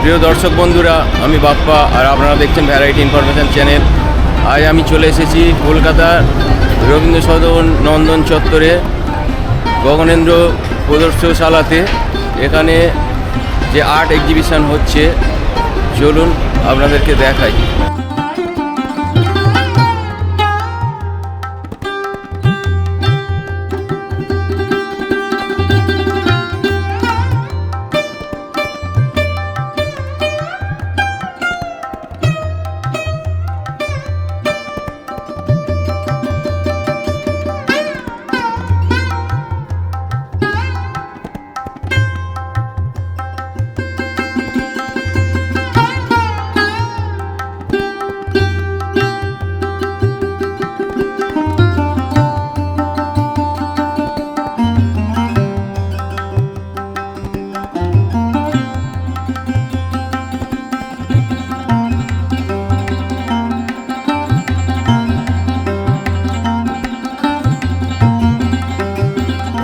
প্রিয় দর্শক বন্ধুরা, আমি বাপ্পা আর আপনারা দেখছেন ভ্যারাইটি ইনফরমেশন চ্যানেল। আজ আমি চলে এসেছি কলকাতার রবীন্দ্র সদন নন্দন চত্বরে গগনেন্দ্র প্রদর্শনশালাতে। এখানে যে আর্ট এক্সিবিশন হচ্ছে, চলুন আপনাদেরকে দেখাই।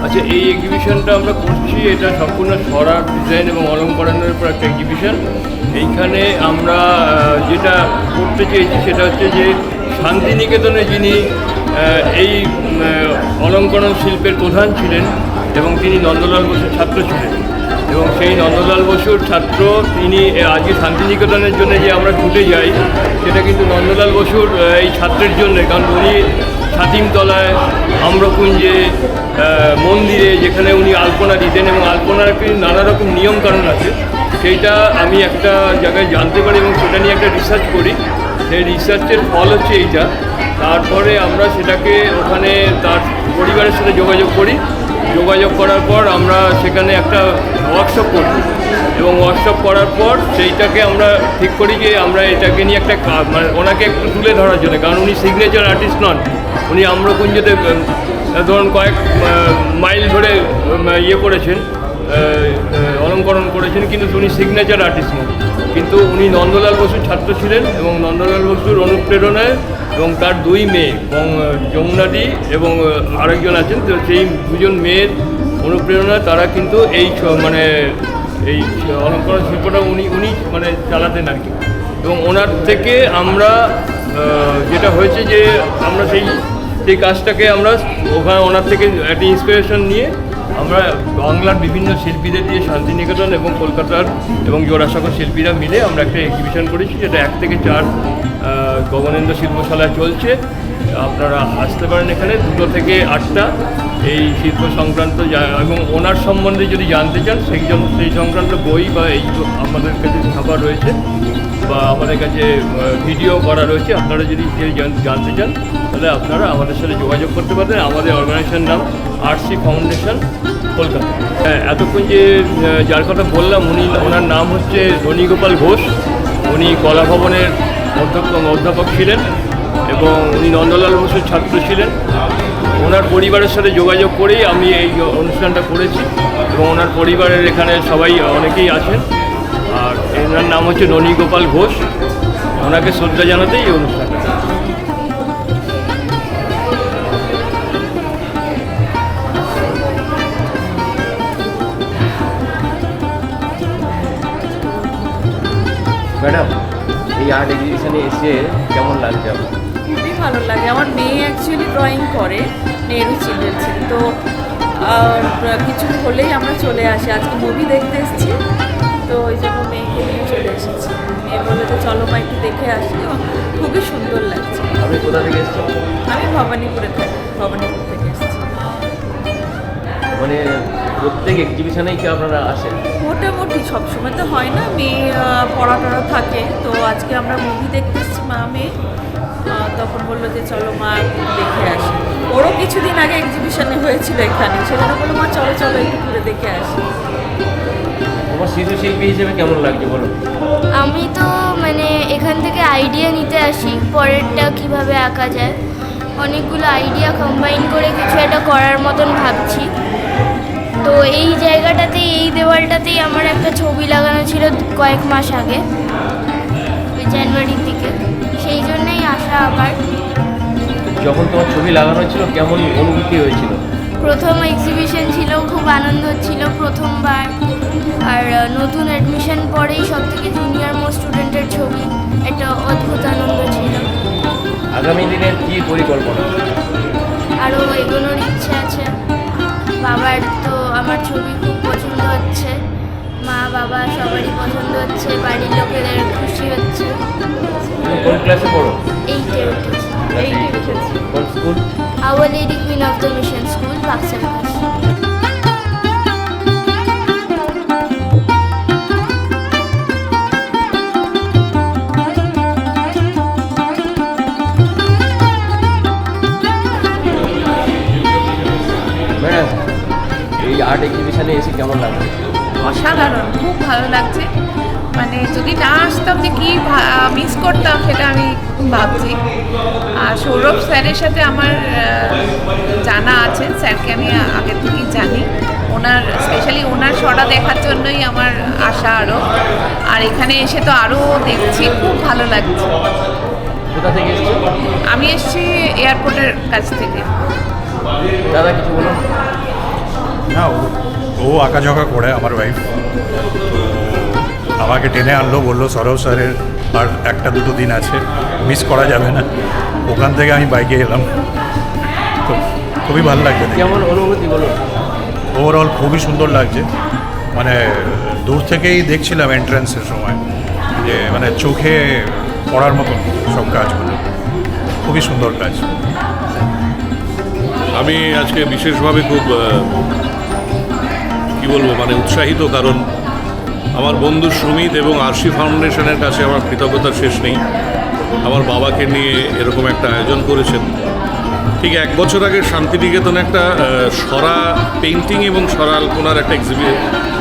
আচ্ছা, এই এক্সিবিশনটা আমরা করছি, এটা সম্পূর্ণ সরার ডিজাইন এবং অলঙ্করণের উপর একটা এক্সিবিশন। এইখানে আমরা যেটা করতে চেয়েছি সেটা হচ্ছে যে শান্তিনিকেতনে যিনি এই অলঙ্করণ শিল্পের প্রধান ছিলেন এবং তিনি নন্দলাল বসুর ছাত্র ছিলেন, এবং সেই নন্দলাল বসুর ছাত্র তিনি আজকে শান্তিনিকেতনের জন্য যে আমরা ছুটে যাই, সেটা কিন্তু নন্দলাল বসুর এই ছাত্রের জন্য। কারণ উনি ছাতিমতলায়, আম্রকুঞ্জে, মন্দিরে যেখানে উনি আলপনা দিতেন, এবং আলপনার নানা রকম নিয়মকানুন আছে, সেইটা আমি একটা জায়গায় জানতে পারি এবং সেটা নিয়ে একটা রিসার্চ করি। সেই রিসার্চের ফল হচ্ছে এইটা। তারপরে আমরা সেটাকে ওখানে তার পরিবারের সাথে যোগাযোগ করি। যোগাযোগ করার পর আমরা সেখানে একটা ওয়ার্কশপ করি, এবং ওয়ার্কশপ করার পর সেইটাকে আমরা ঠিক করি যে আমরা এটাকে নিয়ে একটা মানে ওনাকে একটু তুলে ধরার জন্য। কারণ উনি সিগনেচার আর্টিস্ট নন, উনি আম্রকুঞ্জতে ধরুন কয়েক মাইল ধরে করেছেন, অলঙ্করণ করেছেন, কিন্তু উনি সিগনেচার আর্টিস্ট নন। কিন্তু উনি নন্দলাল বসুর ছাত্র ছিলেন, এবং নন্দলাল বসুর অনুপ্রেরণায় এবং তার দুই মেয়ে যমুনাদি এবং আরেকজন আছেন, তো সেই দুজন মেয়ের অনুপ্রেরণায় তারা কিন্তু এই মানে এই অলঙ্করণ শিল্পটা উনি মানে চালাতেন আর কি। এবং ওনার থেকে আমরা যেটা হয়েছে যে আমরা সেই কাজটাকে আমরা ওখানে ওনার থেকে একটা ইন্সপিরেশন নিয়ে আমরা বাংলার বিভিন্ন শিল্পীদের দিয়ে শান্তিনিকেতন এবং কলকাতার এবং জোড়াসাঁকোর শিল্পীরা মিলে আমরা একটা এক্সিবিশন করেছি, যেটা 1 থেকে 4 গগনেন্দ্র শিল্পশালায় চলছে। আপনারা আসতে পারেন এখানে 2 থেকে 8টা এই শিল্প সংক্রান্ত, এবং ওনার সম্বন্ধে যদি জানতে চান সেই সংক্রান্ত বই বা এই আমাদের কাছে ছাপা রয়েছে, বা আমাদের কাছে ভিডিও করা রয়েছে। আপনারা যদি জানতে চান তাহলে আপনারা আমাদের সাথে যোগাযোগ করতে পারেন। আমাদের অর্গানাইজেশন নাম আরসি ফাউন্ডেশন, কলকাতা। এতক্ষণ যে যার কথা বললাম, ওনার নাম হচ্ছে রণীগোপাল ঘোষ। উনি কলা ভবনের অধ্যাপক ছিলেন, এবং উনি নন্দলাল বসুর ছাত্র ছিলেন। ওনার পরিবারের সাথে যোগাযোগ করেই আমি এই অনুষ্ঠানটা করেছি, এবং ওনার পরিবারের এখানে সবাই অনেকেই আছেন। আর এনার নাম হচ্ছে রণীগোপাল ঘোষ। ওনাকে শ্রদ্ধা জানাতেই এই অনুষ্ঠানটা। ম্যাডাম, এই আর্ট এক্সিবিশনে এসে কেমন লাগছে আপনার? খুবই ভালো লাগে। আমার মেয়ে অ্যাকচুয়ালি ড্রয়িং করে, নেহেরু চিলড্রেন্স। তো কিছু হলেই আমরা চলে আসি। আজকে মুভি দেখতে এসেছি, তো ওই জন্য মেয়েকে নিয়ে চলে এসেছি। মেয়ে বলে তো চলো মা একটু দেখে আসি, এবং খুবই সুন্দর লাগছে। আপনি কোথা থেকে এসেছেন? আমি ভবানীপুরে থাকি, ভবানীপুর থেকে এসেছি। মানে প্রত্যেক এক্সিবিশনেই কি আপনারা আসেন? মোটামুটি সবসময় তো হয় না, মেয়ে পড়াটা থাকে। তো আজকে আমরা মুভি দেখতে এসেছি মা মেয়ে, তখন বললো যে চলো মা দেখে আসি। ওরও কিছুদিন আগে এক্সিবিশনে হয়েছিল এখানে, সেখানে বললো মা চলো চলো একটু ঘুরে দেখে আসি। আমার শিশু শিল্পী হিসেবে কেমন লাগছে বলো? আমি তো মানে এখান থেকে আইডিয়া নিতে আসি, পরেরটা কিভাবে আঁকা যায়, অনেকগুলো আইডিয়া কম্বাইন করে কিছু একটা করার মতন ভাবছি। তো এই জায়গাটাতেই, এই দেওয়ালটাতেই আমার একটা ছবি লাগানো ছিল কয়েক মাস আগে, ওই জানুয়ারির দিকে। সেই জন্যই আসা আবার। যখন তোমার ছবি লাগানো ছিল কেমন অনুভূতি হয়েছিল? প্রথম এক্সিবিশন ছিল, খুব আনন্দ হচ্ছিল প্রথমবার। আর নতুন অ্যাডমিশন পরেই সব থেকে জুনিয়র মোস্ট স্টুডেন্টের ছবি, একটা অদ্ভুত আনন্দ ছিল। আগামী দিনের কি পরিকল্পনা? আরও এগোনোর ইচ্ছে আছে। বাবার তো আমার ছবি খুব পছন্দ হচ্ছে, মা বাবা সবারই পছন্দ হচ্ছে, বাড়ির লোকেদের খুশি হচ্ছে। তুমি কোন ক্লাসে পড়ো? 8-এ উঠেছি। কোন school? Our lady queen of the mission school, বাক্সারপাস। ম্যাডাম, এই আর্ট এক্সিবিশনে এসে কেমন লাগছে? অসাধারণ, খুব ভালো লাগছে। মানে যদি না আসতাম যে কী মিস করতাম সেটা আমি ভাবছি। আর সৌরভ স্যারের সাথে আমার জানা আছে, স্যারকে আমি আগে থেকেই জানি। ওনার স্পেশালি ওনার ছড়া দেখার জন্যই আমার আশা আরও। আর এখানে এসে তো আরও দেখছি, খুব ভালো লাগছে। কোথা থেকে এসছো? আমি এসেছি এয়ারপোর্টের কাছ থেকে। দাদা কিছু বলুন। না, ও আঁকাঝোঁকা করে আমার ওয়াইফ, আমাকে টেনে আনলো, বললো সৌরভ স্যারের আর 1-2 দিন আছে, মিস করা যাবে না। ওখান থেকে আমি বাইকে এলাম, তো খুবই ভালো লাগছে। কেমন অনুভূতি বলুন? ওভারঅল খুবই সুন্দর লাগছে। মানে দূর থেকেই দেখছিলাম এন্ট্রান্সের সময় যে মানে চোখে পড়ার মতন সব কাজগুলো, খুবই সুন্দর কাজ। আমি আজকে বিশেষভাবে খুব কি বলবো মানে উৎসাহিত, কারণ আমার বন্ধু সুমিত এবং আরশি ফাউন্ডেশনের কাছে আমার কৃতজ্ঞতার শেষ নেই। আমার বাবাকে নিয়ে এরকম একটা আয়োজন করেছেন। ঠিক 1 বছর আগে শান্তিনিকেতনে একটা সরা পেইন্টিং এবং সরা আলপনার একটা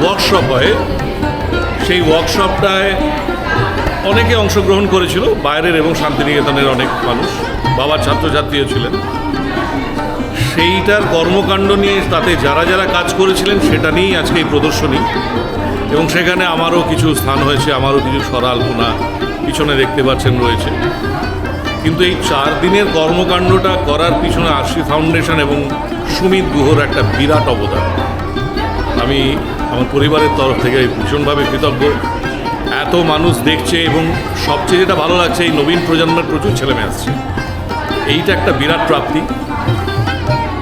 ওয়ার্কশপ হয়। সেই ওয়ার্কশপটায় অনেকে অংশগ্রহণ করেছিল, বাইরের এবং শান্তিনিকেতনের অনেক মানুষ, বাবার ছাত্রছাত্রীও ছিলেন। সেইটার কর্মকাণ্ড নিয়ে তাতে যারা যারা কাজ করেছিলেন সেটা নিয়েই আজকে এই প্রদর্শনী। এবং সেখানে আমারও কিছু স্থান হয়েছে, আমারও কিছু সরা আলপনা পিছনে দেখতে পাচ্ছেন রয়েছে। কিন্তু এই 4 দিনের কর্মকাণ্ডটা করার পিছনে আরশি ফাউন্ডেশন এবং সুমিত গুহর একটা বিরাট অবদান। আমি আমার পরিবারের তরফ থেকে ভীষণভাবে কৃতজ্ঞ। এত মানুষ দেখছে এবং সবচেয়ে যেটা ভালো লাগছে, এই নবীন প্রজন্মের প্রচুর ছেলেমেয়ে আসছে। এইটা একটা বিরাট প্রাপ্তি।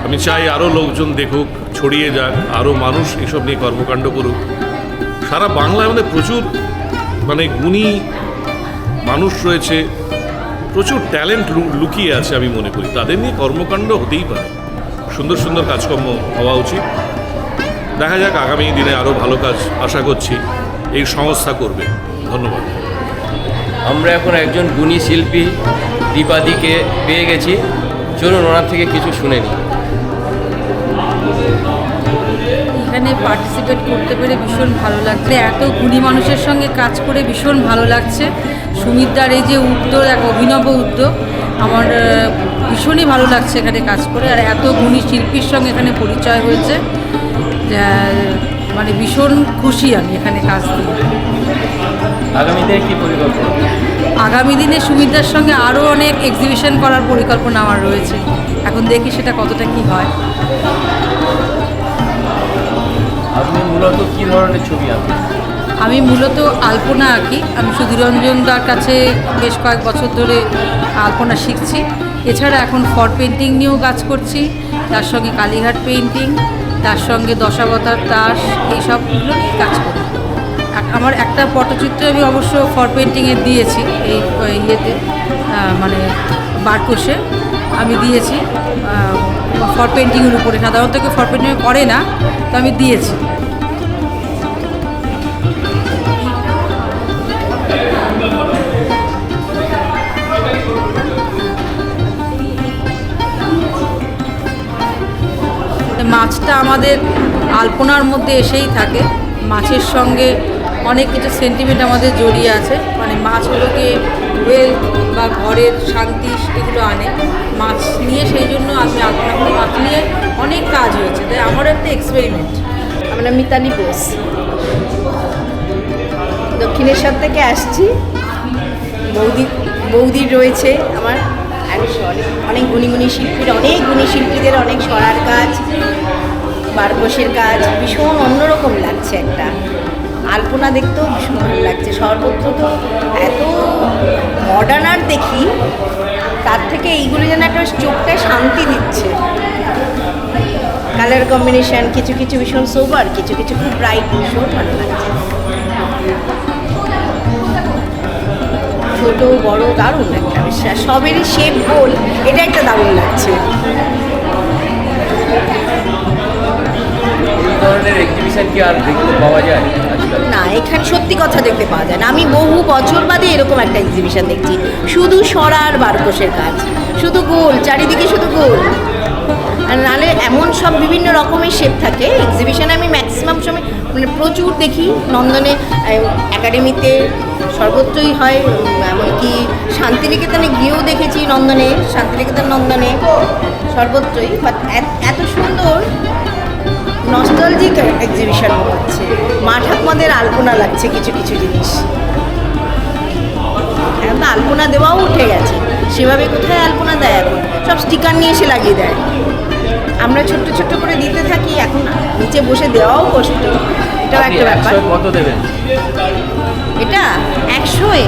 আমি চাই আরও লোকজন দেখুক, ছড়িয়ে যাক, আরও মানুষ এসব নিয়ে কর্মকাণ্ড করুক। সারা বাংলায় আমাদের প্রচুর মানে গুণী মানুষ রয়েছে, প্রচুর ট্যালেন্ট লুকিয়ে আছে। আমি মনে করি তাদের নিয়ে কর্মকাণ্ড হতেই পারে, সুন্দর সুন্দর কাজকর্ম হওয়া উচিত। দেখা যাক, আগামী দিনে আরও ভালো কাজ আশা করছি এই সংস্থা করবে। ধন্যবাদ। আমরা এখন একজন গুণী শিল্পী দীপাদিকে পেয়ে গেছি, চলুন ওনার থেকে কিছু শুনে নিই। এখানে পার্টিসিপেট করতে পেরে ভীষণ ভালো লাগছে। এত গুণী মানুষের সঙ্গে কাজ করে ভীষণ ভালো লাগছে। সুমিতদার এই যে উদ্যোগ, এক অভিনব উদ্যোগ, আমার ভীষণই ভালো লাগছে এখানে কাজ করে। আর এত গুণী শিল্পীর সঙ্গে এখানে পরিচয় হয়েছে, মানে ভীষণ খুশি আমি এখানে কাজ দিয়ে। আগামী দিনে কী পরিকল্পনা? আগামী দিনে সুমিতদার সঙ্গে আরও অনেক এক্সিবিশন করার পরিকল্পনা আমার রয়েছে। এখন দেখি সেটা কতটা কী হয়। আপনি মূলত কী ধরনের ছবি আঁকেন? আমি মূলত আলপনা আঁকি। আমি সুধীরঞ্জনদার কাছে বেশ কয়েক বছর ধরে আলপনা শিখছি। এছাড়া এখন ফর পেন্টিং নিয়েও কাজ করছি, তার সঙ্গে কালীঘাট পেন্টিং, তার সঙ্গে দশাবতার তাস, এই সবগুলো নিয়ে কাজ করি। আমার একটা পটচিত্র আমি অবশ্য ফর পেন্টিংয়ে দিয়েছি, এই ইয়েতে মানে বারকোষে আমি দিয়েছি ফর পেন্টিংয়ের উপরে। সাধারণত কেউ ফর পেন্টিং করে না, তো আমি দিয়েছি। মাছটা আমাদের আলপনার মধ্যে এসেই থাকে। মাছের সঙ্গে অনেক কিছু সেন্টিমেন্ট আমাদের জড়িয়ে আছে। মানে মাছগুলোকে ওয়েলথ বা ঘরের শান্তি এগুলো আনে মাছ নিয়ে, সেই জন্য আমি আলপনা করি। মাছ নিয়ে অনেক কাজ হয়েছে, তাই আমারও একটা এক্সপেরিমেন্ট। আমরা মিতালি বোস, দক্ষিণেশ্বর থেকে আসছি। বৌদি রয়েছে আমার, অনেক গুণী গুণী শিল্পীদের অনেক সরার কাজ, বারকোশের কাজ ভীষণ অন্যরকম লাগছে। একটা আলপনা দেখতেও ভীষণ ভালো লাগছে। সর্বত্র তো এত মডার্ন আর্ট দেখি, তার থেকে এইগুলো যেন একটা চোখটা শান্তি দিচ্ছে। কালার কম্বিনেশন কিছু কিছু ভীষণ সোবার, কিছু কিছু খুব ব্রাইট, ভীষণ ভালো লাগছে। ছোট বড় দারুণ একটা বিশ্বাস, সবেরই শেপ গোল, এটা একটা দারুণ লাগছে। এই ধরনের এক্সিবিশন কি আর দেখতে পাওয়া যায় আজকাল? না, এখানে সত্যি কথা দেখতে পাওয়া যায় না। আমি বহু বছর বাদে এরকম একটা এক্সিবিশন দেখছি, শুধু সরার বারকোশের কাজ, শুধু গোল, চারিদিকে শুধু গোল। আর নাহলে এমন সব বিভিন্ন রকমের শেপ থাকে এক্সিবিশনে। আমি ম্যাক্সিমাম সময় মানে প্রচুর দেখি, নন্দনে একাডেমিতে সর্বত্রই হয়, এমনকি শান্তিনিকেতনে গিয়েও দেখেছি, শান্তিনিকেতন নন্দনে সর্বত্রই। বাট এত সুন্দর নস্টালজিক এক্সিবিশন হচ্ছে, মাঠাকমাদের আলপনা লাগছে কিছু কিছু জিনিস। এখন তো আলপনা দেওয়াও উঠে গেছে, সেভাবে কোথায় আলপনা দেয় এখন, সব স্টিকার নিয়ে এসে লাগিয়ে দেয়। আমরা ছোট্ট ছোট্ট করে দিতে থাকি, এখন নিচে বসে দেওয়াও কষ্ট, এটাও একটা ব্যাপার। কত দেবেন? এটা 100-এ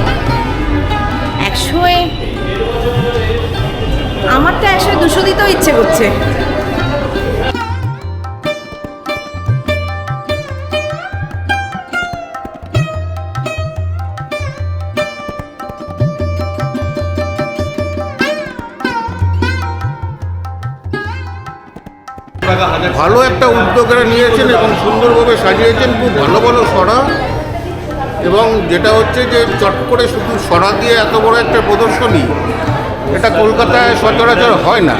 আমার তো 100-এ 200 দিতেও ইচ্ছে করছে। ভালো একটা উদ্যোগেরা নিয়েছেন এবং সুন্দরভাবে সাজিয়েছেন, খুব ভালো ভালো সরা। এবং যেটা হচ্ছে যে চট করে শুধু সরা দিয়ে এত বড় একটা প্রদর্শনী, এটা কলকাতায় সচরাচর হয় না।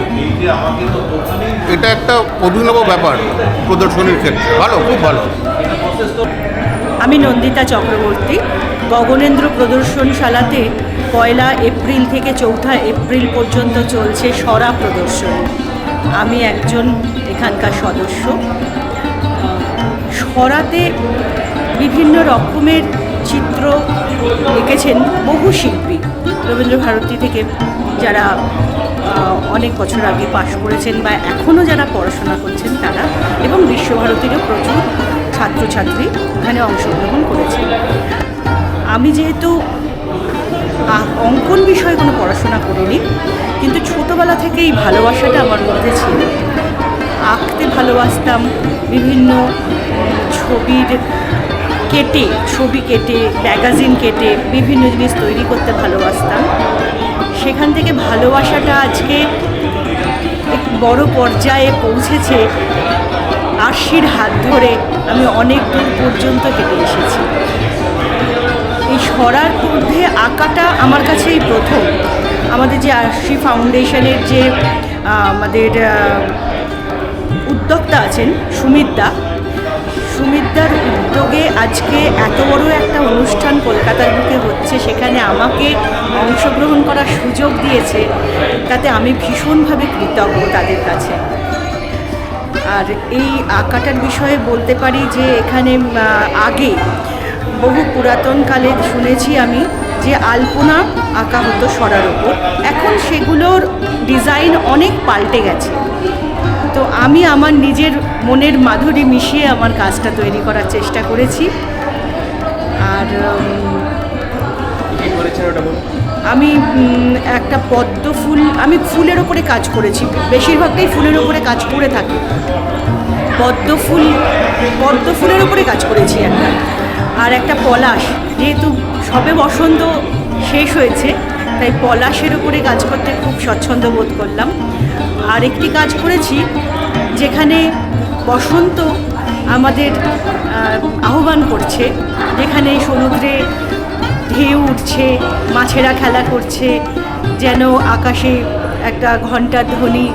এটা একটা অভিনব ব্যাপার প্রদর্শনীর ক্ষেত্রে, ভালো, খুব ভালো। আমি নন্দিতা চক্রবর্তী। গগনেন্দ্র প্রদর্শনশালাতে 1 এপ্রিল থেকে 4 এপ্রিল পর্যন্ত চলছে সরা প্রদর্শনী। আমি একজন এখানকার সদস্য। সরাতে বিভিন্ন রকমের চিত্র এঁকেছেন বহু শিল্পী, রবীন্দ্রভারতী থেকে যারা অনেক বছর আগে পাশ করেছেন বা এখনও যারা পড়াশোনা করছেন তারা, এবং বিশ্বভারতীরও প্রচুর ছাত্রছাত্রী এখানে অংশগ্রহণ করেছেন। আমি যেহেতু অঙ্কন বিষয়ে কোনো পড়াশোনা করিনি, কিন্তু ছোটোবেলা থেকেই ভালোবাসাটা আমার মধ্যে ছিল। আঁকতে ভালোবাসতাম, বিভিন্ন ছবি কেটে ম্যাগাজিন কেটে বিভিন্ন জিনিস তৈরি করতে ভালোবাসতাম। সেখান থেকে ভালোবাসাটা আজকে এক বড় পর্যায়ে পৌঁছেছে। আশির হাত ধরে আমি অনেক দূর পর্যন্ত হেঁটে এসেছি। এই সরার মধ্যে আঁকাটা আমার কাছে এই প্রথম। আমাদের যে আশি ফাউন্ডেশনের যে আমাদের উদ্যোক্তা আছেন সুমিতদার উদ্যোগে আজকে এত বড় একটা অনুষ্ঠান কলকাতার বুকে হচ্ছে, সেখানে আমাকে অংশগ্রহণ করার সুযোগ দিয়েছে, তাতে আমি ভীষণভাবে কৃতজ্ঞ তাদের কাছে। আর এই আঁকাটার বিষয়ে বলতে পারি যে এখানে আগে বহু পুরাতনকালে শুনেছি আমি যে আলপনা আঁকা হতো সরার ওপর, এখন সেগুলোর ডিজাইন অনেক পাল্টে গেছে। তো আমি আমার নিজের মনের মাধুরী মিশিয়ে আমার কাজটা তৈরি করার চেষ্টা করেছি। আর আমি একটা পদ্ম ফুল, আমি ফুলের ওপরে কাজ করেছি, বেশিরভাগটাই ফুলের ওপরে কাজ করে থাকি। পদ্ম ফুলের ওপরে কাজ করেছি একটা, আর একটা পলাশ, যেহেতু সবে বসন্ত শেষ হয়েছে তাই পলাশের ওপরে কাজ করতে খুব স্বচ্ছন্দ বোধ করলাম। আর একটি কাজ করেছি যেখানে বসন্ত আমাদের আহ্বান করছে, যেখানে সমুদ্রে ঢেউ উঠছে, মাছেরা খেলা করছে, যেন আকাশে একটা ঘণ্টার ধ্বনি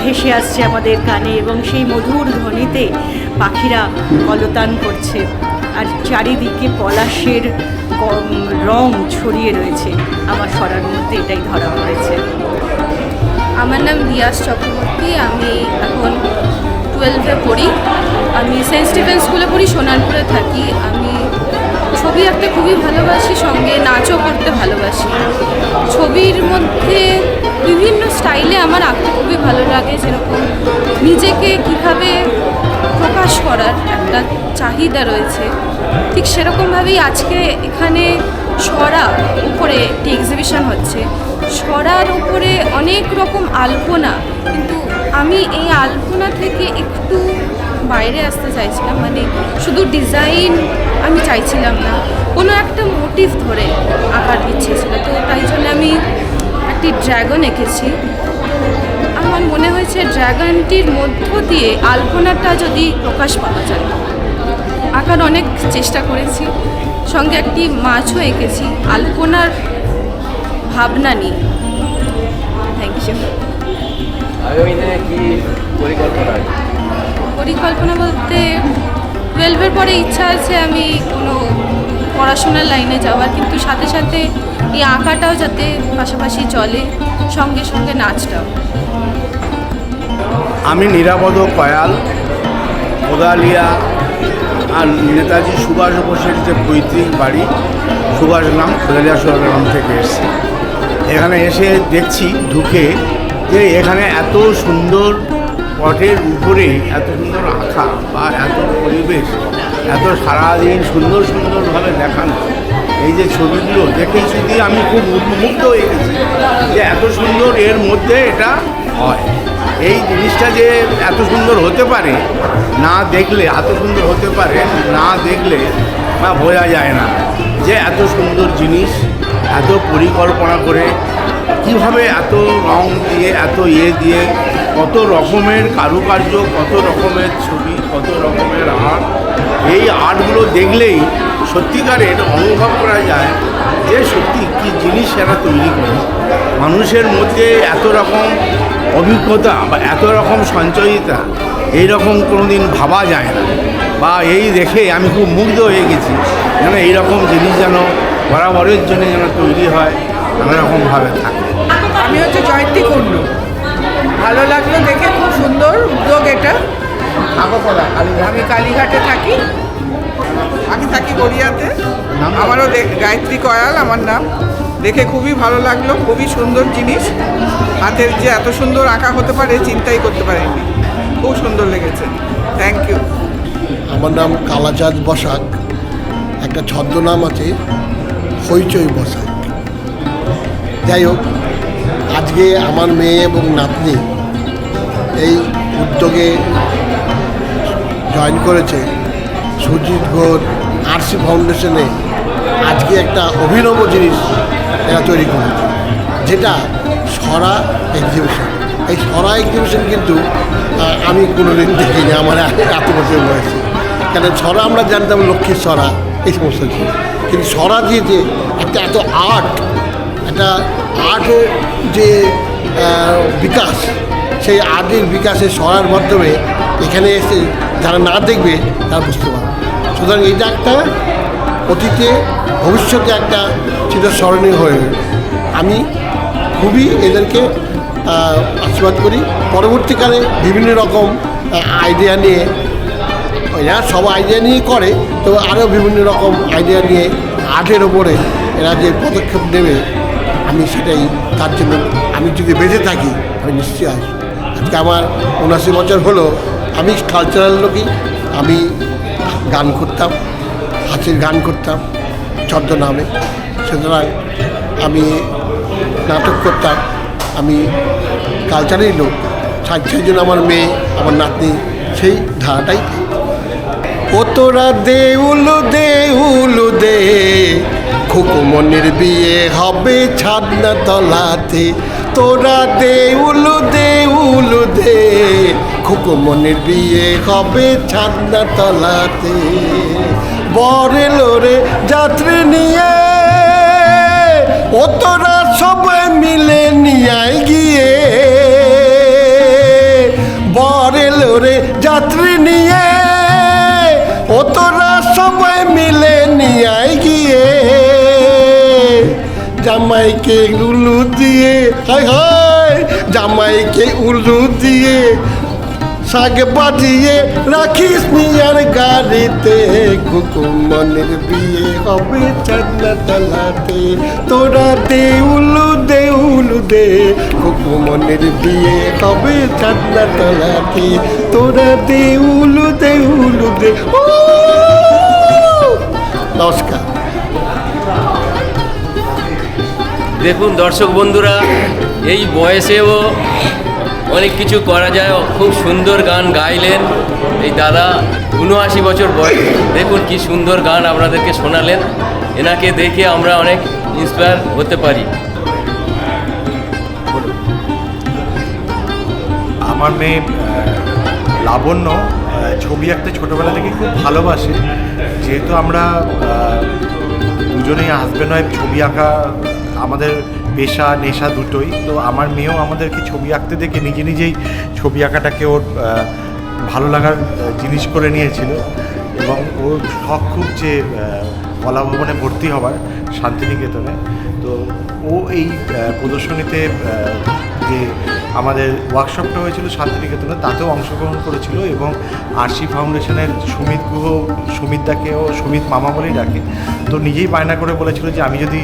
ভেসে আসছে আমাদের কানে, এবং সেই মধুর ধ্বনিতে পাখিরা কলতান করছে, আর চারিদিকে পলাশের রং ছড়িয়ে রয়েছে। আমার সরার মধ্যে এটাই ধরা পড়েছে। আমার নাম দিয়াস চক্রবর্তী, আমি এখন 12-এ পড়ি। আমি সেন্ট স্টিফেন্স স্কুলে পড়ি, সোনারপুরে থাকি। আমি ছবি আঁকতে খুবই ভালোবাসি, সঙ্গে নাচও করতে ভালোবাসি। ছবির মধ্যে বিভিন্ন স্টাইলে আমার আঁকতে খুবই ভালো লাগে, যেরকম নিজেকে কীভাবে প্রকাশ করার একটা চাহিদা রয়েছে, ঠিক সেরকমভাবেই আজকে এখানে সরা উপরে একটি এক্সিবিশন হচ্ছে। সরার উপরে অনেক রকম আলপনা, কিন্তু আমি এই আলপনা থেকে একটু বাইরে আসতে চাইছিলাম, মানে শুধু ডিজাইন আমি চাইছিলাম না, কোনো একটা মোটিভ ধরে আঁকার ইচ্ছে ছিল। তো তাই জন্য আমি একটি ড্রাগন এঁকেছি। আমার মনে হয়েছে ড্রাগনটির মধ্য দিয়ে আলপনাটা যদি প্রকাশ পাওয়া যায়। আঁকার অনেক চেষ্টা করেছি, সঙ্গে একটি মাছও এঁকেছি আলপনার ভাবনা নিয়ে। Thank you. আগামী দিনে কি পরিকল্পনা আছে? পরিকল্পনা বলতে 12-এর পরে ইচ্ছা আছে আমি কোনো পড়াশোনার লাইনে যাওয়ার, কিন্তু সাথে সাথে এই আঁকাটাও যাতে পাশাপাশি চলে, সঙ্গে সঙ্গে নাচটাও। আমি নিরাপদ কয়াল, কোদালিয়া আর নেতাজি সুভাষ বোসের যে পৈতৃক বাড়ি সুভাষ গ্রাম, কোদালিয়া সুভাষ গ্রাম থেকে এসেছি। এখানে এসে দেখছি ঢুকে যে এখানে এত সুন্দর পটের উপরে এত সুন্দর আঁকা বা এত পরিবেশ, এত সারাদিন সুন্দর সুন্দরভাবে দেখানো, এই যে ছবিগুলো দেখে শুধু আমি খুব মুগ্ধ হয়ে গেছি যে এত সুন্দর এর মধ্যে এটা হয়। এই জিনিসটা যে এত সুন্দর হতে পারে না দেখলে, এত সুন্দর হতে পারে না দেখলে বা বোঝা যায় না যে এত সুন্দর জিনিস এত পরিকল্পনা করে কীভাবে এত রং দিয়ে এত দিয়ে কত রকমের কারুকার্য, কত রকমের ছবি, কত রকমের আর্ট। এই আর্টগুলো দেখলেই সত্যিকারের অনুভব করা যায় যে সত্যি কী জিনিস এরা তৈরি করে। মানুষের মধ্যে এত রকম অভিজ্ঞতা বা এত রকম সঞ্চয়িতা এই রকম কোনো দিন ভাবা যায় না, বা এই দেখে আমি খুব মুগ্ধ হয়ে গেছি যেন এইরকম জিনিস যেন বরাবরের জন্য যেন তৈরি হয়, নানারকমভাবে থাকে। আমি হচ্ছে জয়ন্তী কুণ্ডু। ভালো লাগলো দেখে, খুব সুন্দর উদ্যোগ এটা। আমি কালীঘাটে থাকি, আমি থাকি গড়িয়াতে। আমারও গায়ত্রী কয়াল আমার নাম। দেখে খুবই ভালো লাগলো, খুবই সুন্দর জিনিস। হাতের যে এত সুন্দর আঁকা হতে পারে চিন্তাই করতে পারিনি, খুব সুন্দর লেগেছে। Thank you. আমার নাম কালাচাঁদ বসাক, একটা ছদ্মনাম আছে হইচই বসাক। যাই হোক, আজকে আমার মেয়ে এবং নাতনি এই উদ্যোগে জয়েন করেছে সুজিত ঘোষ আরসি ফাউন্ডেশনে। আজকে একটা অভিনব জিনিস এরা তৈরি করেছে, যেটা সরা এক্সিবিশন। এই সরা এক্সিবিশন কিন্তু আমি কোনো দিন দেখিনি আমার এত বছর বয়সে। কেন সরা আমরা জানতাম লক্ষ্মীর সরা, এই সমস্ত জিনিস, কিন্তু সরা দিয়ে যে একটা এত একটা আর্টের যে বিকাশ, সেই আর্টের বিকাশে সরার মাধ্যমে এখানে এসে যারা না দেখবে তারা বুঝতে পারবে। সুতরাং এটা একটা অতীতে ভবিষ্যতে একটা চিরস্মরণীয় হয়ে আমি খুবই এদেরকে আশীর্বাদ করি। পরবর্তীকালে বিভিন্ন রকম আইডিয়া নিয়ে, এরা সব আইডিয়া নিয়ে করে, তো আরও বিভিন্ন রকম আইডিয়া নিয়ে আর্টের ওপরে এরা যে পদক্ষেপ নেবে, আমি সেটাই তার জন্য আমি যদি বেঁচে থাকি আমি নিশ্চয়ই আসবো। আজকে আমার 79 বছর হলো। আমি কালচারাল লোকই, আমি গান করতাম, হাসির গান করতাম ছদ্মনামে। সুতরাং আমি নাটক করতাম, আমি কালচারের লোক। সেই জন্য আমার মেয়ে, আমার নাতনি সেই ধারাটাই। ও তোরা দেউল দেউল দে, খুকুমনির বিয়ে হবে ছাদনা তলাতে। তোরা দেউল দেউল দে, খুকুমনির বিয়ে হবে ছাদনা তলাতে। বর এলো রে যাত্রী নিয়ে, ও তোরা সবাই মিলে নিয়ে গিয়ে। বর এলো রে যাত্রী নিয়ে, ও তোরা সবাই মিলে নিয়ে গিয়ে। জামাইকে উলু দিয়ে, হায় হায়, জামাইকে উলু দিয়ে শাক বাজিয়ে রাখিস নিয়ার গাড়িতে কুকুমনের বিয়ে হবে চান্নাতলাতে তোরা দেউলু দেউলু দে কুকুমনের বিয়ে হবে চান্নাতলাতে তোরা দেউলু দেউলু দে। নমস্কার। দেখুন দর্শক বন্ধুরা, এই বয়সেও অনেক কিছু করা যায়। খুব সুন্দর গান গাইলেন এই দাদা, ৭৯ বছর বয়স। দেখুন কি সুন্দর গান আপনাদেরকে শোনালেন। এনাকে দেখে আমরা অনেক ইন্সপায়ার হতে পারি। আমার মেয়ে লাবণ্য ছবি আঁকতে ছোটোবেলা থেকে খুব ভালোবাসে। যেহেতু আমরা দুজনেই হাজব্যান্ড ওয়াইফ, ছবি আঁকা আমাদের পেশা নেশা দুটোই। তো আমার মেয়েও আমাদেরকে ছবি আঁকতে দেখে নিজে নিজেই ছবি আঁকাটাকে ওর ভালো লাগার জিনিস করে নিয়েছিল এবং ওর শখ খুব যে কলা ভবনে ভর্তি হবার শান্তিনিকেতনে। তো ও এই প্রদর্শনীতে যে আমাদের ওয়ার্কশপটা হয়েছিল শান্তিনিকেতনে তাতেও অংশগ্রহণ করেছিল এবং আরসি ফাউন্ডেশনের সুমিত গুহ, সুমিতদাকেও সুমিত মামা বলেই ডাকে, তো নিজেই বায়না করে বলেছিল যে আমি যদি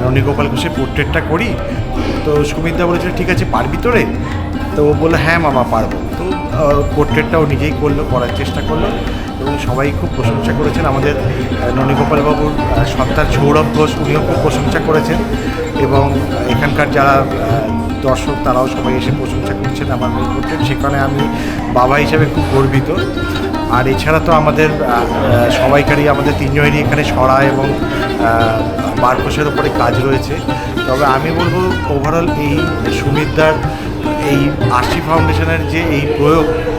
ননীগোপাল ঘোষের পোর্ট্রেটটা করি। তো সুমিতদা বলেছিল ঠিক আছে পারবি তোরে? তো ও বললো হ্যাঁ মামা পারবো। তো পোর্ট্রেটটাও নিজেই করলো, করার চেষ্টা করলো এবং সবাই খুব প্রশংসা করেছেন। আমাদের ননীগোপালবাবুর সন্তান সৌরভ ঘোষ উনিও খুব প্রশংসা করেছেন এবং এখানকার যারা দর্শক তারাও সবাই এসে প্রশংসা করছেন আমার মেয়ে পোর্ট্রেট। সেখানে আমি বাবা হিসেবে খুব গর্বিত। আর এছাড়া তো আমাদের সবাইকারই আমাদের তিনজনেরই এখানে সরা এবং বারকোষের ওপরে কাজ রয়েছে। তবে আমি বলবো ওভারঅল এই সুমিতদার এই আরসি ফাউন্ডেশনের যে এই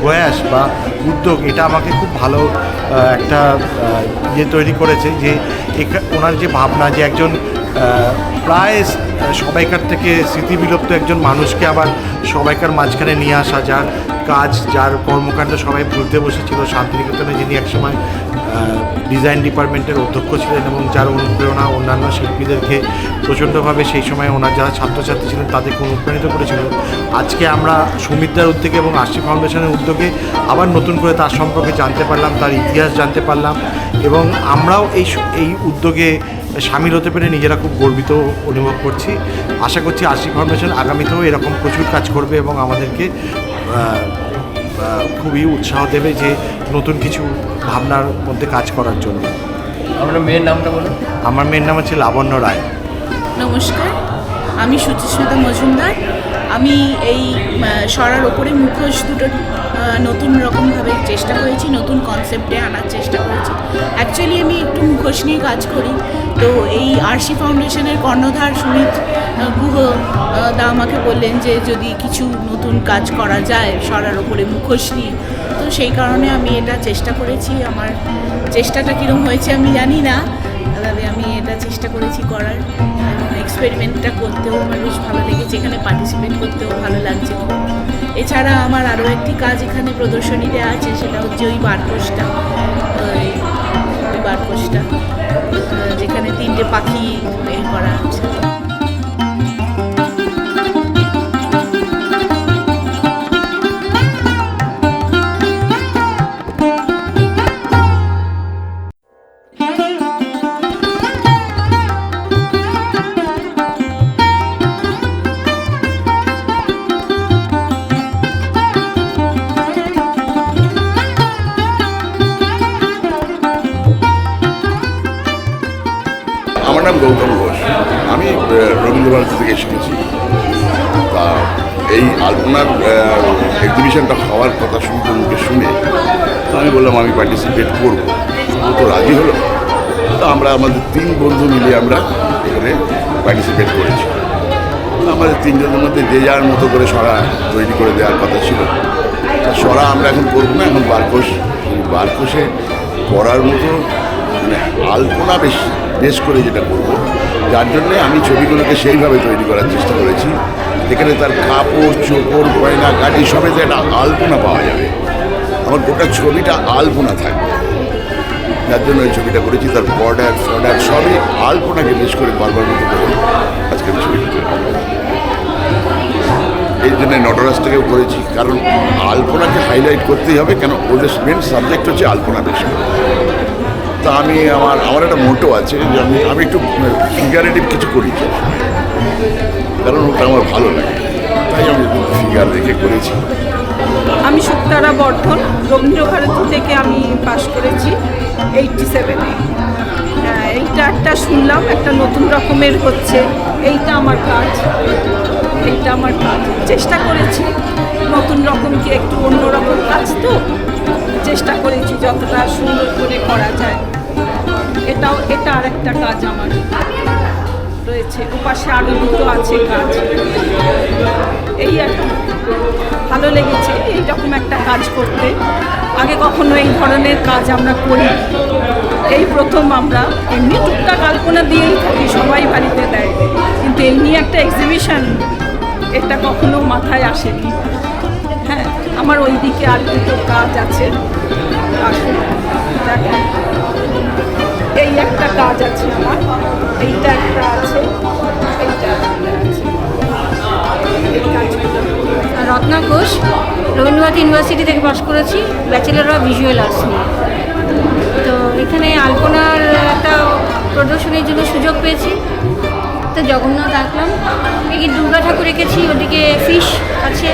প্রয়াস বা উদ্যোগ, এটা আমাকে খুব ভালো একটা ইয়ে তৈরি করেছে যে ওনার যে ভাবনা যে একজন প্রায় সবাইকার থেকে স্মৃতিবিলুপ্ত একজন মানুষকে আবার সবাইকার মাঝখানে নিয়ে আসা, যার কাজ যার কর্মকাণ্ড সবাই ভুলতে বসেছিল। শান্তিনিকেতনে যিনি একসময় ডিজাইন ডিপার্টমেন্টের অধ্যক্ষ ছিলেন এবং যার অনুপ্রেরণা অন্যান্য শিল্পীদেরকে প্রচণ্ডভাবে সেই সময় ওনার যারা ছাত্রছাত্রী ছিলেন তাদেরকে অনুপ্রাণিত করেছিল। আজকে আমরা সুমিতদার উদ্যোগে এবং আরসি ফাউন্ডেশনের উদ্যোগে আবার নতুন করে তার সম্পর্কে জানতে পারলাম, তার ইতিহাস জানতে পারলাম এবং আমরাও এই উদ্যোগে সামিল হতে পেরে নিজেরা খুব গর্বিত অনুভব করছি। আশা করছি আরসি ফাউন্ডেশন আগামীতেও এরকম প্রচুর কাজ করবে এবং আমাদেরকে খুবই উৎসাহ দেবে যে নতুন কিছু ভাবনার মধ্যে কাজ করার জন্য। আপনার মেয়ের নামটা বলুন। আমার মেয়ের নাম হচ্ছে লাবণ্য রায়। নমস্কার, আমি সুচিস্মিতা মজুমদার। আমি এই সরার ওপরে মুখোশ দুটো নতুন রকমভাবে চেষ্টা করেছি, নতুন কনসেপ্টে আনার চেষ্টা করেছি। অ্যাকচুয়ালি আমি একটু মুখোশ নিয়ে কাজ করি। তো এই আরসি ফাউন্ডেশনের কর্ণধার সুমিত গুহ দা আমাকে বললেন যে যদি কিছু নতুন কাজ করা যায় সরার ওপরে মুখোশ নিয়ে, তো সেই কারণে আমি এটা চেষ্টা করেছি। আমার চেষ্টাটা কীরকম হয়েছে আমি জানি না, তবে আমি এটা চেষ্টা করেছি করার এবং এক্সপেরিমেন্টটা করতেও আমার বেশ ভালো লেগেছে, এখানে পার্টিসিপেট করতেও ভালো লাগছে। এছাড়া আমার আরও একটি কাজ এখানে প্রদর্শনীতে আছে, সেটা হচ্ছে ওই বারকোষটা, ওই বারকোষটা যেখানে 3টে পাখি বের করা আছে। আমার নাম গৌতম ঘোষ, আমি রবীন্দ্রভারতী থেকে শিখেছি। তা এই আলপনার এক্সিবিশনটা হওয়ার কথা শুনতে মুখে শুনে তো আমি বললাম আমি পার্টিসিপেট করবো। ও তো রাজি হলো। তো আমরা আমাদের 3 বন্ধু মিলে আমরা এখানে পার্টিসিপেট করেছি। আমাদের 3 জনের মধ্যে যে যার মতো করে সরা তৈরি করে দেওয়ার কথা ছিল। সরা আমরা এখন করবো না, এখন বারকোষে করার মতো মানে আলপনা বেশ করে যেটা করব, যার জন্যে আমি ছবিগুলোকে সেইভাবে তৈরি করার চেষ্টা করেছি যেখানে তার কাপড় চোপড় গয়না কাটি সবেতে একটা আলপনা পাওয়া যাবে। আমার গোটা ছবিটা আলপনা থাকবে, যার জন্য এই ছবিটা করেছি। তার বর্ডার সবই আলপনাকে বেশ করে বারবার মতো করে আজকে আমি ছবিটা তৈরি। এই জন্য নটরাজটাকেও করেছি, কারণ আলপনাকে হাইলাইট করতেই হবে, কেন ওদের মেন সাবজেক্ট হচ্ছে আলপনা বেশি। তা আমার একটা মোটো আছে যে আমি একটু ফিগারেটিভ কিছু করি, কারণ ওটা আমার ভালো লাগে, তাই আমি ফিগার রেখে করেছি। আমি শুক্তারা বর্ধন, রবীন্দ্রভারতী থেকে আমি পাশ করেছি 87-এ। এইটা একটা শুনলাম একটা নতুন রকমের হচ্ছে, এইটা আমার কাজ, চেষ্টা করেছি নতুন রকম কি একটু অন্যরকম কাজ, তো চেষ্টা করেছি যতটা সুন্দর করে করা যায়। এটা আরেকটা কাজ আমার রয়েছে, ওপাশে আরও দুটো আছে কাজ। এই একটা ভালো লেগেছে এইরকম একটা কাজ করতে, আগে কখনো এই ধরনের কাজ আমরা করি, এই প্রথম। আমরা এমনি টুকটাক আলপনা দিয়েই থাকি, সবাই বাড়িতে দেয়, কিন্তু এমনি একটা এক্সিবিশন এটা কখনো মাথায় আসেনি। হ্যাঁ, আমার ওই দিকে আর দুটো কাজ আছে, আসুন দেখেন। এই একটা কাজ আছে আমার, এইটা একটা আছে, এইটা একটা আছে, এই কাজগুলো। রত্না ঘোষ, রবীন্দ্রভারতী ইউনিভার্সিটি থেকে পাশ করেছি, ব্যাচেলর অফ ভিজুয়াল আর্টস নিয়ে। তো এখানে আলপনার একটা প্রদর্শনীর জন্য সুযোগ পেয়েছি, তো জগন্নাথ আঁকলাম, এদিকে দুর্গা ঠাকুর এঁকেছি, ওদিকে ফিশ আছে।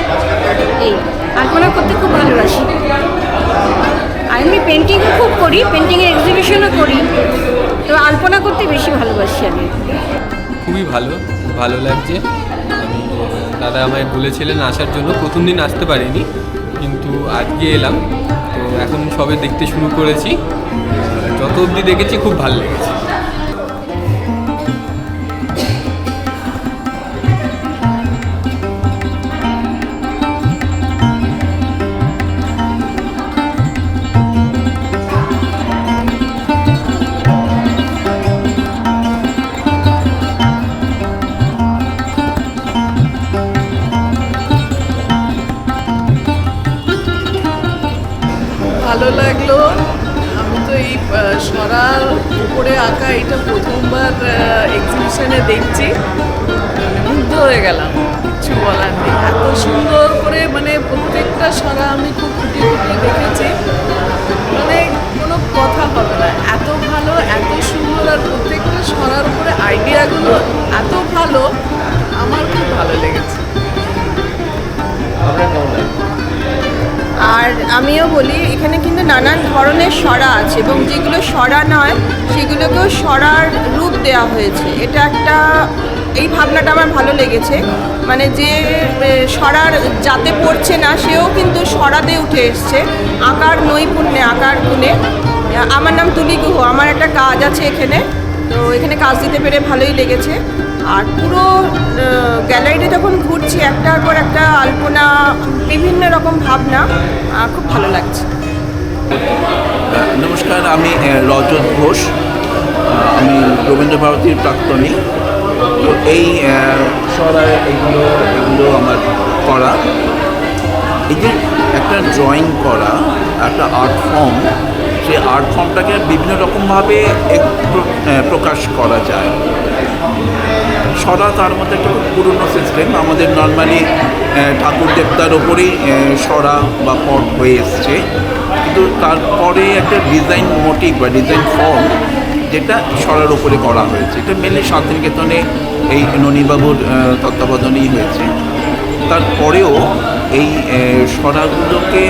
এই আলপনা করতে খুব ভালোবাসি, আর এমনি পেন্টিংও খুব করি, পেন্টিংয়ের এক্সিবিশনও করি, তো আলপনা করতে বেশি ভালোবাসি আমি। খুবই ভালো লাগছে। আমি দাদা আমায় বলেছিলেন আসার জন্য, প্রথম দিন আসতে পারিনি, কিন্তু আজকে এলাম। তো এখন সবে দেখতে শুরু করেছি, যত অবধি দেখেছি খুব ভালো লেগেছে। ভালো লাগলো। আমি তো এই সরার উপরে আঁকা এটা প্রথমবার এক্সিবিশনে দেখছি, মুগ্ধ হয়ে গেলাম, কিছু বলার নেই। এত সুন্দর করে মানে প্রত্যেকটা সরা আমি খুব ফুটিয়ে দেখেছি, মানে কোনো কথা হবে না, এত ভালো, এত সুন্দর, আর প্রত্যেকটা সরার উপরে আইডিয়াগুলো এত ভালো, আমার খুব ভালো লেগেছে। আর আমিও বলি এখানে কিন্তু নানান ধরনের সরা আছে, এবং যেগুলো সরা নয় সেগুলোকেও সরার রূপ দেওয়া হয়েছে। এটা একটা, এই ভাবনাটা আমার ভালো লেগেছে, মানে যে সরার যাতে পড়ছে না সেও কিন্তু সরাতে উঠে এসছে আঁকার নৈপুণ্যে, আঁকার গুণে। আমার নাম তুলি গুহ, আমার একটা কাজ আছে এখানে, তো এখানে কাজ দিতে পেরে ভালোই লেগেছে। আর পুরো গ্যালারিতে যখন ঘুরছি একটার পর একটা আলপনা, বিভিন্ন রকম ভাবনা, খুব ভালো লাগছে। নমস্কার, আমি রজত ঘোষ, আমি রবীন্দ্রভারতীর প্রাক্তনী। তো এই সরায় এগুলো আমার করা, এই যে একটা ড্রয়িং করা, একটা আর্ট ফর্ম, সেই আর্ট ফর্মটাকে বিভিন্ন রকমভাবে প্রকাশ করা যায়। সরা তার মধ্যে একটা পুরনো সিস্টেম, আমাদের নর্মালি ঠাকুর দেবতার ওপরেই সরা বা পট হয়ে এসছে, কিন্তু তারপরে একটা ডিজাইন মোটিভ বা ডিজাইন ফর্ম যেটা সরার ওপরে করা হয়েছে। এটা মেনলি শান্তিনিকেতনে এই ননীবাবুর তত্ত্বাবধানেই হয়েছে। তারপরেও এই সরাগুলোকে,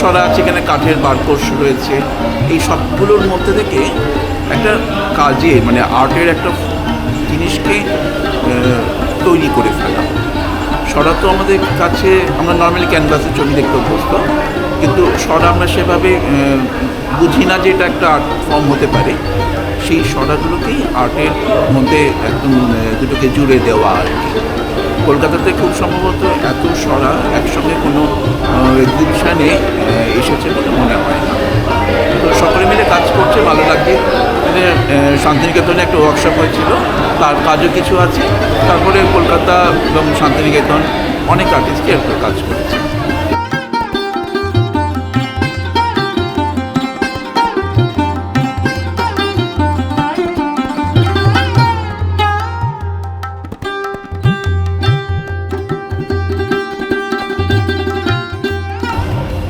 সরা আছে এখানে, কাঠের বারকোশ রয়েছে, এই সবগুলোর মধ্যে থেকে একটা কাজে মানে আর্টের একটা জিনিসকে তৈরি করে ফেলা। সরা তো আমাদের কাছে, আমরা নর্মালি ক্যানভাসে ছবি দেখতে অভ্যস্ত, কিন্তু সরা আমরা সেভাবে বুঝি না যে এটা একটা আর্ট ফর্ম হতে পারে। সেই সরাগুলোকেই আর্টের মধ্যে একদম দুটোকে জুড়ে দেওয়া আর কি। কলকাতাতে খুব সম্ভবত এত সরা একসঙ্গে কোনো এক্সিবিশনে এসেছে বলে মনে হয় না। তো সকলে মিলে কাজ করছে, ভালো লাগছে। মানে শান্তিনিকেতনে একটা ওয়ার্কশপ হয়েছিল, তার কাজও কিছু আছে। তারপরে কলকাতা এবং শান্তিনিকেতন অনেক আর্টিস্টই একটা কাজ করেছে।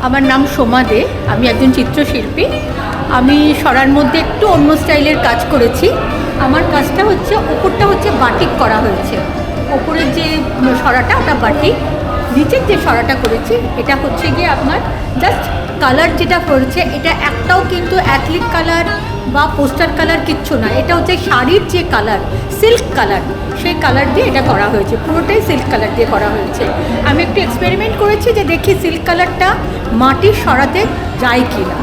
আমার নাম সোমা দে, আমি একজন চিত্রশিল্পী। আমি সরার মধ্যে একটু অন্য স্টাইলের কাজ করেছি। আমার কাজটা হচ্ছে ওপরটা হচ্ছে বাটিক করা হয়েছে, ওপরের যে সরাটা ওটা বাটিক, নিচের যে সরাটা করেছি এটা হচ্ছে গিয়ে আপনার জাস্ট কালার যেটা করেছে এটা একটাও কিন্তু অ্যাথলিক কালার বা পোস্টার কালার কিচ্ছু না, এটা হচ্ছে শাড়ির যে কালার সিল্ক কালার সেই কালার দিয়ে এটা করা হয়েছে, পুরোটাই সিল্ক কালার দিয়ে করা হয়েছে। আমি একটু এক্সপেরিমেন্ট করেছি যে দেখি সিল্ক কালারটা মাটির সরাতে যায় কি না,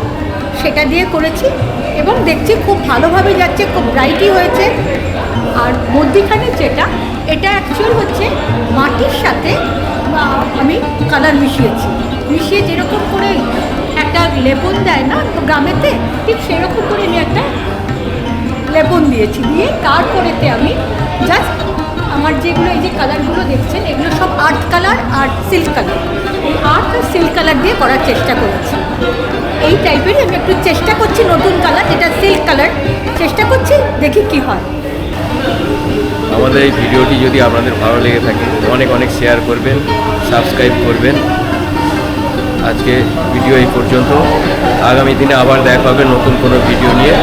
সেটা দিয়ে করেছি এবং দেখছি খুব ভালোভাবে যাচ্ছে, খুব ব্রাইটই হয়েছে। আর মধ্যিখানে যেটা এটা অ্যাকচুয়াল হচ্ছে মাটির সাথে আমি কালার মিশিয়ে যেরকম করে একটা লেপন দেয় না গ্রামেতে, ঠিক সেরকম করে আমি একটা লেপন দিয়েছি, দিয়ে তারপরেতে আমি জাস্ট আমার যেগুলো এই যে কালারগুলো দেখছেন এগুলো সব আর্ট কালার আর সিল্ক কালার, এই আর্ট আর সিল্ক কালার দিয়ে করার চেষ্টা করেছি। এই টাইপের আমি একটু চেষ্টা করছি, নতুন কালার যেটা সিল্ক কালার চেষ্টা করছি, দেখি কি হয়। আমাদের এই ভিডিওটি যদি আপনাদের ভালো লেগে থাকে অনেক অনেক শেয়ার করবেন, সাবস্ক্রাইব করবেন। আজকে ভিডিও এই পর্যন্ত, আগামী দিনে আবার দেখা হবে নতুন কোনো ভিডিও নিয়ে।